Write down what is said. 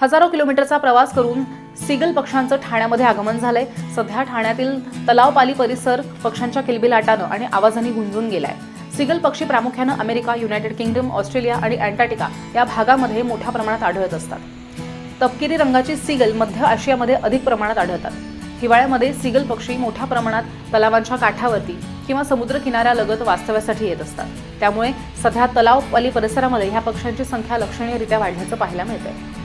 हजारो किलोमीटरचा प्रवास करून सीगल पक्ष्यांचं ठाण्यामध्ये आगमन झालंय। सध्या ठाण्यातील तलावपाली परिसर पक्ष्यांच्या किलबिलाटानं आणि आवाजांनी गुंजून गेलाय। सीगल पक्षी प्रामुख्यानं अमेरिका, युनायटेड किंगडम, ऑस्ट्रेलिया आणि अँटार्क्टिका या भागामध्ये मोठ्या प्रमाणात आढळत असतात। तपकिरी रंगाची सीगल मध्य आशियामध्ये अधिक प्रमाणात आढळतात। हिवाळ्यामध्ये सीगल पक्षी मोठ्या प्रमाणात तलावांच्या काठावरती किंवा समुद्र किनाऱ्यालगत वास्तव्यासाठी येत असतात। त्यामुळे सध्या तलावपाली परिसरामध्ये ह्या पक्ष्यांची संख्या लक्षणीयरित्या वाढल्याचं पाहायला मिळतंय।